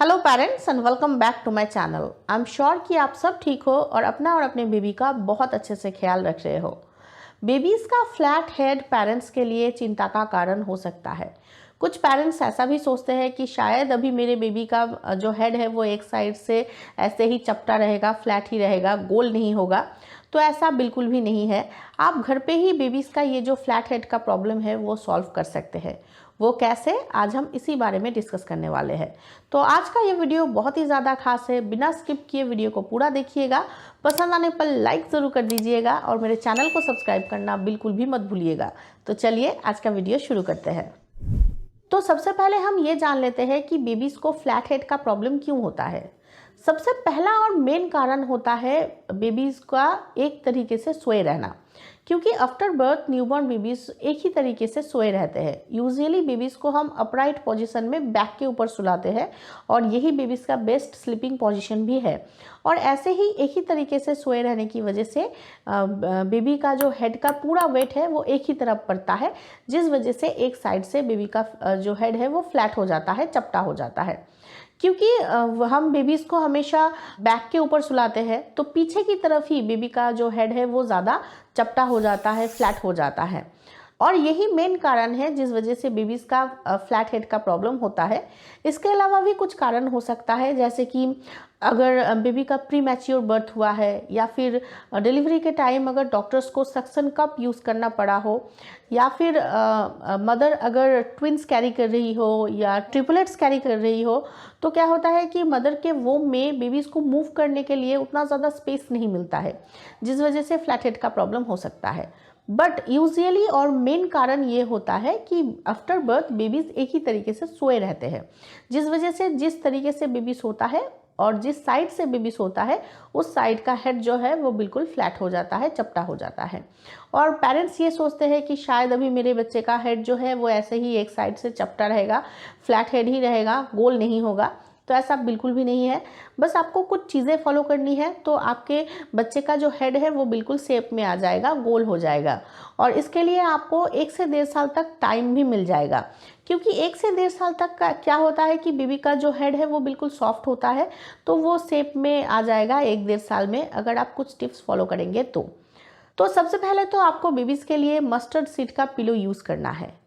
Hello parents and welcome back to my channel. I am sure कि आप सब ठीक हो और अपना और अपने बेबी का बहुत अच्छे से ख्याल रख रहे हो। बेबीज़ का फ्लैट हेड पेरेंट्स के लिए चिंता का कारण हो सकता है। कुछ पेरेंट्स ऐसा भी सोचते हैं कि शायद अभी मेरे बेबी का जो हेड है वो एक साइड से ऐसे ही चपटा रहेगा, फ्लैट ही रहेगा, गोल नहीं होगा। तो ऐसा बिल्कुल भी नहीं है। आप घर पे ही बेबीज़ का ये जो फ्लैट हेड का प्रॉब्लम है वो सॉल्व कर सकते हैं। वो कैसे, आज हम इसी बारे में डिस्कस करने वाले हैं। तो आज का ये वीडियो बहुत ही ज़्यादा खास है, बिना स्किप किए वीडियो को पूरा देखिएगा। पसंद आने पर लाइक ज़रूर कर दीजिएगा और मेरे चैनल को सब्सक्राइब करना बिल्कुल भी मत भूलिएगा। तो चलिए आज का वीडियो शुरू करते हैं। तो सबसे पहले हम ये जान लेते हैं कि बेबीज़ को फ्लैट हेड का प्रॉब्लम क्यों होता है। सबसे पहला और मेन कारण होता है बेबीज़ का एक तरीके से सोए रहना, क्योंकि आफ्टर बर्थ न्यूबॉर्न बेबीज़ एक ही तरीके से सोए रहते हैं। यूजुअली बेबीज़ को हम अपराइट पोजीशन में बैक के ऊपर सुलाते हैं और यही बेबीज़ का बेस्ट स्लीपिंग पोजीशन भी है। और ऐसे ही एक ही तरीके से सोए रहने की वजह से बेबी का जो हेड का पूरा वेट है वो एक ही तरफ पड़ता है, जिस वजह से एक साइड से बेबी का जो हेड है वो फ्लैट हो जाता है, चपटा हो जाता है। क्योंकि हम बेबीज़ को हमेशा बैक के ऊपर सुलाते हैं तो पीछे की तरफ ही बेबी का जो हेड है वो ज़्यादा चपटा हो जाता है, फ्लैट हो जाता है। और यही मेन कारण है जिस वजह से बेबीज़ का फ्लैट हेड का प्रॉब्लम होता है। इसके अलावा भी कुछ कारण हो सकता है, जैसे कि अगर बेबी का प्री मैच्योर बर्थ हुआ है या फिर डिलीवरी के टाइम अगर डॉक्टर्स को सक्शन कप यूज़ करना पड़ा हो, या फिर मदर अगर ट्विन्स कैरी कर रही हो या ट्रिपलेट्स कैरी कर रही हो, तो क्या होता है कि मदर के वोम में बेबीज़ को मूव करने के लिए उतना ज़्यादा स्पेस नहीं मिलता है, जिस वजह से फ्लैट हेड का प्रॉब्लम हो सकता है। बट यूजुअली और मेन कारण ये होता है कि आफ्टर बर्थ बेबीज़ एक ही तरीके से सोए रहते हैं, जिस वजह से जिस तरीके से बेबी सोता है और जिस साइड से बेबी सोता है उस साइड का हेड जो है वो बिल्कुल फ्लैट हो जाता है, चपटा हो जाता है। और पेरेंट्स ये सोचते हैं कि शायद अभी मेरे बच्चे का हेड जो है वो ऐसे ही एक साइड से चपटा रहेगा, फ्लैट हेड ही रहेगा, गोल नहीं होगा। तो ऐसा बिल्कुल भी नहीं है। बस आपको कुछ चीज़ें फॉलो करनी है तो आपके बच्चे का जो हेड है वो बिल्कुल शेप में आ जाएगा, गोल हो जाएगा। और इसके लिए आपको 1 से 1.5 साल तक टाइम भी मिल जाएगा, क्योंकि 1 से 1.5 साल तक का क्या होता है कि बेबी का जो हेड है वो बिल्कुल सॉफ्ट होता है, तो वो शेप में आ जाएगा 1-1.5 साल में, अगर आप कुछ टिप्स फॉलो करेंगे तो सबसे पहले तो आपको बेबीज़ के लिए मस्टर्ड सीड का पिलो यूज़ करना है।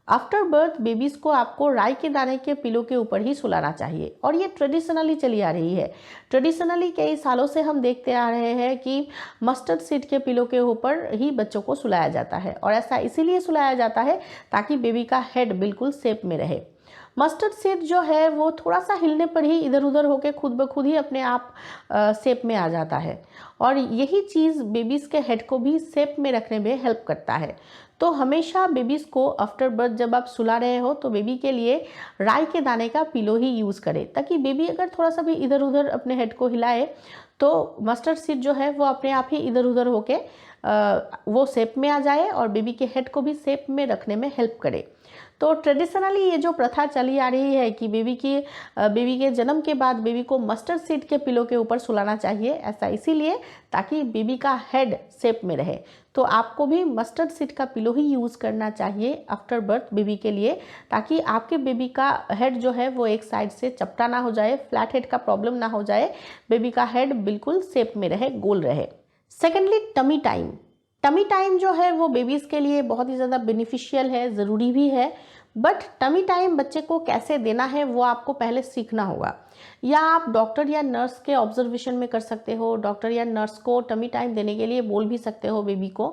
आफ्टर बर्थ बेबीज़ को आपको राई के दाने के पिलो के ऊपर ही सुलाना चाहिए, और ये ट्रेडिशनली चली आ रही है। ट्रेडिशनली कई सालों से हम देखते आ रहे हैं कि मस्टर्ड सीड के पिलो के ऊपर ही बच्चों को सुलाया जाता है, और ऐसा इसीलिए सुलाया जाता है ताकि बेबी का हेड बिल्कुल शेप में रहे। मस्टर्ड सीड जो है वो थोड़ा सा हिलने पर ही इधर उधर होकर खुद ब खुद ही अपने आप शेप में आ जाता है, और यही चीज़ बेबीज़ के हेड को भी शेप में रखने में हेल्प करता है। तो हमेशा बेबीज़ को आफ्टर बर्थ जब आप सुला रहे हो तो बेबी के लिए राई के दाने का पिलो ही यूज़ करें, ताकि बेबी अगर थोड़ा सा भी इधर उधर अपने हेड को हिलाए तो मस्टर्ड सीड जो है वो अपने आप ही इधर उधर होके वो शेप में आ जाए और बेबी के हेड को भी शेप में रखने में हेल्प करे। तो ट्रेडिशनली ये जो प्रथा चली आ रही है कि बेबी के जन्म के बाद बेबी को मस्टर्ड सीड के पिलो के ऊपर सुलाना चाहिए, ऐसा इसीलिए ताकि बेबी का हेड शेप में रहे। तो आपको भी मस्टर्ड सीड का पिलो ही यूज़ करना चाहिए आफ्टर बर्थ बेबी के लिए, ताकि आपके बेबी का हेड जो है वो एक साइड से चपटा ना हो जाए, फ्लैट हेड का प्रॉब्लम ना हो जाए, बेबी का हेड बिल्कुल शेप में रहे, गोल रहे। Secondly, tummy time. Tummy time जो है वो बेबीज़ के लिए बहुत ही ज़्यादा बेनिफिशियल है, ज़रूरी भी है। बट टमी टाइम बच्चे को कैसे देना है वो आपको पहले सीखना होगा, या आप डॉक्टर या नर्स के ऑब्जर्वेशन में कर सकते हो। डॉक्टर या नर्स को टमी टाइम देने के लिए बोल भी सकते हो बेबी को,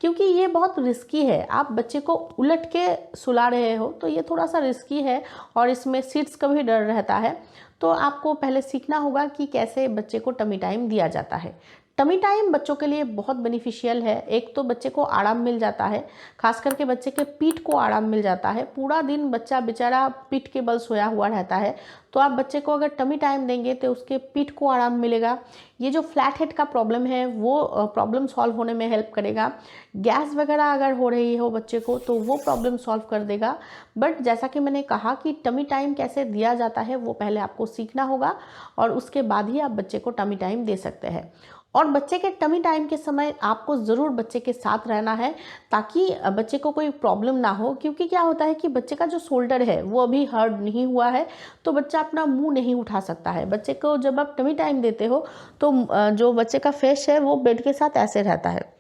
क्योंकि ये बहुत रिस्की है। आप बच्चे को उलट के सुला रहे हो तो ये थोड़ा सा रिस्की है, और इसमें सीट्स का भी डर रहता है। तो आपको पहले सीखना होगा कि कैसे बच्चे को टमी टाइम दिया जाता है। टमी टाइम बच्चों के लिए बहुत बेनिफिशियल है। एक तो बच्चे को आराम मिल जाता है, खास करके बच्चे के पीठ को आराम मिल जाता है। पूरा दिन बच्चा बेचारा पीठ के बल सोया हुआ रहता है, तो आप बच्चे को अगर टमी टाइम देंगे तो उसके पीठ को आराम मिलेगा। ये जो फ्लैट हेड का प्रॉब्लम है वो प्रॉब्लम सॉल्व होने में हेल्प करेगा। गैस वगैरह अगर हो रही हो बच्चे को तो वो प्रॉब्लम सॉल्व कर देगा। बट जैसा कि मैंने कहा कि टमी टाइम कैसे दिया जाता है वो पहले आपको सीखना होगा, और उसके बाद ही आप बच्चे को टमी टाइम दे सकते हैं। और बच्चे के टमी टाइम के समय आपको ज़रूर बच्चे के साथ रहना है ताकि बच्चे को कोई प्रॉब्लम ना हो, क्योंकि क्या होता है कि बच्चे का जो शोल्डर है वो अभी हर्ड नहीं हुआ है, तो बच्चा अपना मुंह नहीं उठा सकता है। बच्चे को जब आप टमी टाइम देते हो तो जो बच्चे का फेस है वो बेड के साथ ऐसे रहता है,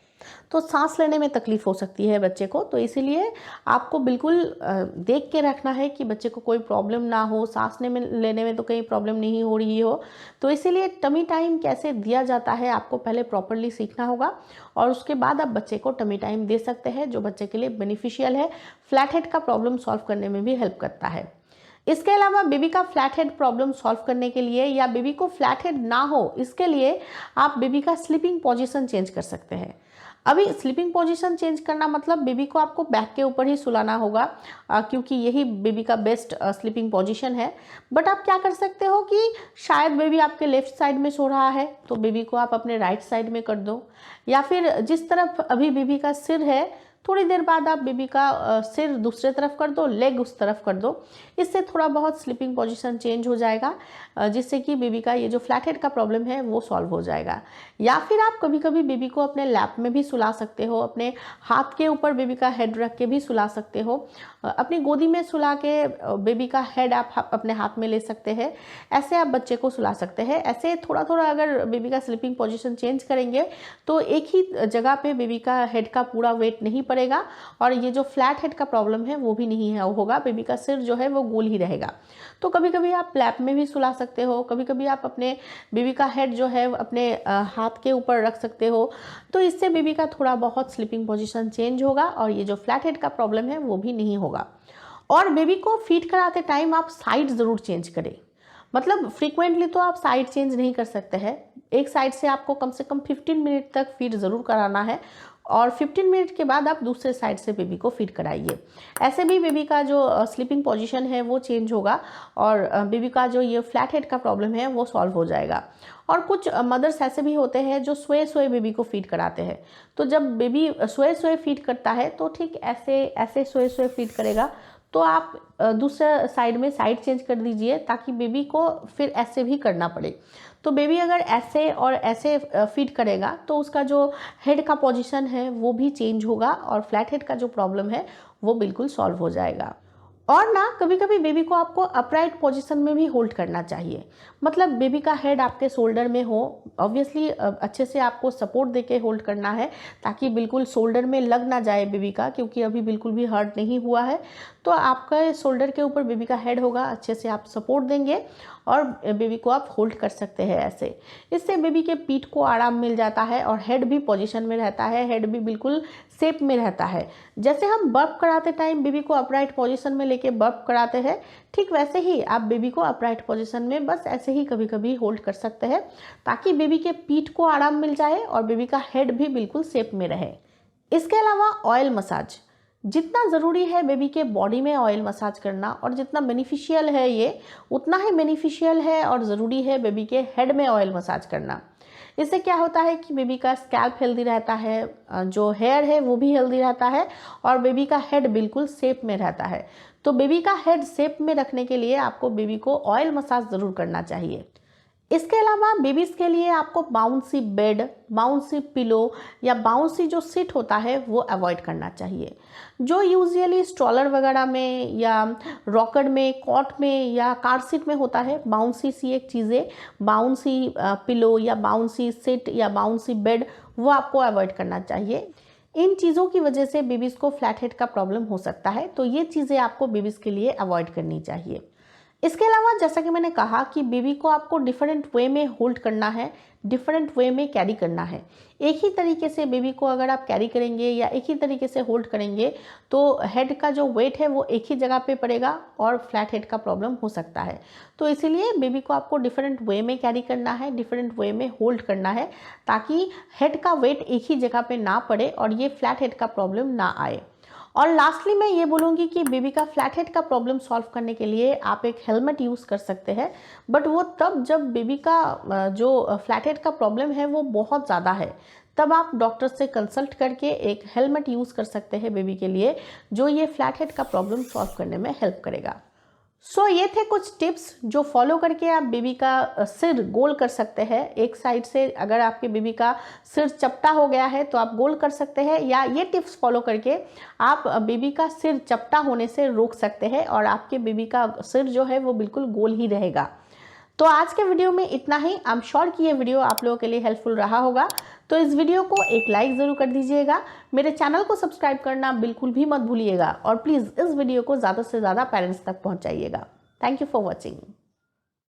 तो सांस लेने में तकलीफ़ हो सकती है बच्चे को। तो इसीलिए आपको बिल्कुल देख के रखना है कि बच्चे को कोई प्रॉब्लम ना हो, सांस लेने में तो कहीं प्रॉब्लम नहीं हो रही हो। तो इसीलिए टमी टाइम कैसे दिया जाता है आपको पहले प्रॉपरली सीखना होगा, और उसके बाद आप बच्चे को टमी टाइम दे सकते हैं जो बच्चे के लिए बेनिफिशियल है, फ्लैट हेड का प्रॉब्लम सॉल्व करने में भी हेल्प करता है। इसके अलावा बेबी का फ्लैट हेड प्रॉब्लम सॉल्व करने के लिए या बेबी को फ्लैट हेड ना हो इसके लिए आप बेबी का स्लीपिंग पोजीशन चेंज कर सकते हैं। अभी स्लीपिंग पोजीशन चेंज करना मतलब बेबी को आपको बैक के ऊपर ही सुलाना होगा, क्योंकि यही बेबी का बेस्ट स्लीपिंग पोजीशन है। बट आप क्या कर सकते हो कि शायद बेबी आपके लेफ्ट साइड में सो रहा है तो बेबी को आप अपने राइट साइड में कर दो, या फिर जिस तरफ अभी बेबी का सिर है थोड़ी देर बाद आप बेबी का सिर दूसरे तरफ कर दो, लेग उस तरफ कर दो। इससे थोड़ा बहुत स्लीपिंग पोजीशन चेंज हो जाएगा, जिससे कि बेबी का ये जो फ्लैट हेड का प्रॉब्लम है वो सॉल्व हो जाएगा। या फिर आप कभी कभी बेबी को अपने लैप में भी सुला सकते हो, अपने हाथ के ऊपर बेबी का हेड रख के भी सुला सकते हो, अपनी गोदी में सुला के बेबी का हेड आप अपने हाथ में ले सकते हैं, ऐसे आप बच्चे को सुला सकते हैं। ऐसे थोड़ा थोड़ा अगर बेबी का स्लीपिंग पोजीशन चेंज करेंगे तो एक ही जगह पे बेबी का हेड का पूरा वेट नहीं पड़ेगा, और ये जो फ्लैट हेड का प्रॉब्लम है वो भी नहीं होगा, बेबी का सिर जो है वो गोल ही रहेगा। तो कभी कभी आप लैप में भी सुला सकते हो, कभी कभी आप अपने बेबी का हेड जो है अपने हाथ के ऊपर रख सकते हो। तो इससे बेबी का थोड़ा बहुत स्लीपिंग पोजीशन चेंज होगा और ये जो फ्लैट हेड का प्रॉब्लम है वो भी नहीं होगा। और बेबी को फीड कराते टाइम आप साइड ज़रूर चेंज करें। मतलब फ्रीक्वेंटली तो आप साइड चेंज नहीं कर सकते हैं, एक साइड से आपको कम से कम 15 मिनट तक फीड ज़रूर कराना है, और 15 मिनट के बाद आप दूसरे साइड से बेबी को फीड कराइए। ऐसे भी बेबी का जो स्लीपिंग पोजीशन है वो चेंज होगा, और बेबी का जो ये फ्लैट हेड का प्रॉब्लम है वो सॉल्व हो जाएगा। और कुछ मदर्स ऐसे भी होते हैं जो सोए सोए बेबी को फीड कराते हैं, तो जब बेबी सोए सोए फीड करता है तो ठीक ऐसे ऐसे सोए सोए फीड करेगा, तो आप दूसरे साइड में साइड चेंज कर दीजिए ताकि बेबी को फिर ऐसे भी करना पड़े। तो बेबी अगर ऐसे और ऐसे फीड करेगा तो उसका जो हेड का पोजीशन है वो भी चेंज होगा, और फ्लैट हेड का जो प्रॉब्लम है वो बिल्कुल सॉल्व हो जाएगा। और ना कभी कभी बेबी को आपको अपराइट पोजीशन में भी होल्ड करना चाहिए, मतलब बेबी का हेड आपके शोल्डर में हो। ऑब्वियसली अच्छे से आपको सपोर्ट देके होल्ड करना है ताकि बिल्कुल शोल्डर में लग ना जाए बेबी का, क्योंकि अभी बिल्कुल भी हर्ट नहीं हुआ है। तो आपका शोल्डर के ऊपर बेबी का हेड होगा, अच्छे से आप सपोर्ट देंगे और बेबी को आप होल्ड कर सकते हैं ऐसे। इससे बेबी के पीठ को आराम मिल जाता है और हेड भी पोजीशन में रहता है, हेड भी बिल्कुल शेप में रहता है। जैसे हम बर्प कराते टाइम बेबी को अपराइट पोजीशन में लेके बर्प कराते हैं, ठीक वैसे ही आप बेबी को अपराइट पोजीशन में बस ऐसे ही कभी कभी होल्ड कर सकते हैं ताकि बेबी के पीठ को आराम मिल जाए और बेबी का हेड भी बिल्कुल शेप में रहे। इसके अलावा ऑयल मसाज जितना ज़रूरी है बेबी के बॉडी में ऑयल मसाज करना, और जितना बेनिफिशियल है ये उतना ही बेनिफिशियल है और ज़रूरी है बेबी के हेड में ऑयल मसाज करना। इससे क्या होता है कि बेबी का स्कैल्प हेल्दी रहता है, जो हेयर है वो भी हेल्दी रहता है, और बेबी का हेड बिल्कुल शेप में रहता है। तो बेबी का हेड शेप में रखने के लिए आपको बेबी को ऑयल मसाज ज़रूर करना चाहिए। इसके अलावा बेबीज़ के लिए आपको बाउंसी बेड, बाउंसी पिलो या बाउंसी जो सीट होता है वो अवॉइड करना चाहिए। जो यूजुअली स्ट्रॉलर वगैरह में या रॉकर में, कॉट में या कार सीट में होता है, बाउंसी सी एक चीज़ें, बाउंसी पिलो या बाउंसी सीट या बाउंसी बेड, वो आपको अवॉइड करना चाहिए। इन चीज़ों की वजह से बेबीज़ को फ्लैट हेड का प्रॉब्लम हो सकता है, तो ये चीज़ें आपको बेबीज़ के लिए अवॉइड करनी चाहिए। इसके अलावा जैसा कि मैंने कहा कि बेबी को आपको डिफरेंट वे में होल्ड करना है, डिफरेंट वे में कैरी करना है। एक ही तरीके से बेबी को अगर आप कैरी करेंगे या एक ही तरीके से होल्ड करेंगे तो हेड का जो वेट है वो एक ही जगह पे पड़ेगा और फ्लैट हेड का प्रॉब्लम हो सकता है। तो इसीलिए बेबी को आपको डिफरेंट वे में कैरी करना है, डिफरेंट वे में होल्ड करना है, ताकि हेड का वेट एक ही जगह पे ना पड़े और ये फ्लैट हेड का प्रॉब्लम ना आए। और लास्टली मैं ये बोलूँगी कि बेबी का फ्लैट हेड का प्रॉब्लम सॉल्व करने के लिए आप एक हेलमेट यूज़ कर सकते हैं, बट वो तब जब बेबी का जो फ्लैट हेड का प्रॉब्लम है वो बहुत ज़्यादा है, तब आप डॉक्टर से कंसल्ट करके एक हेलमेट यूज़ कर सकते हैं बेबी के लिए, जो ये फ्लैट हेड का प्रॉब्लम सॉल्व करने में हेल्प करेगा। ये थे कुछ टिप्स जो फॉलो करके आप बेबी का सिर गोल कर सकते हैं। एक साइड से अगर आपके बेबी का सिर चपटा हो गया है तो आप गोल कर सकते हैं, या ये टिप्स फॉलो करके आप बेबी का सिर चपटा होने से रोक सकते हैं और आपके बेबी का सिर जो है वो बिल्कुल गोल ही रहेगा। तो आज के वीडियो में इतना ही। आई एम श्योर कि ये वीडियो आप लोगों के लिए हेल्पफुल रहा होगा। तो इस वीडियो को एक लाइक ज़रूर कर दीजिएगा, मेरे चैनल को सब्सक्राइब करना बिल्कुल भी मत भूलिएगा और प्लीज़ इस वीडियो को ज़्यादा से ज़्यादा पेरेंट्स तक पहुंचाइएगा। Thank you for watching.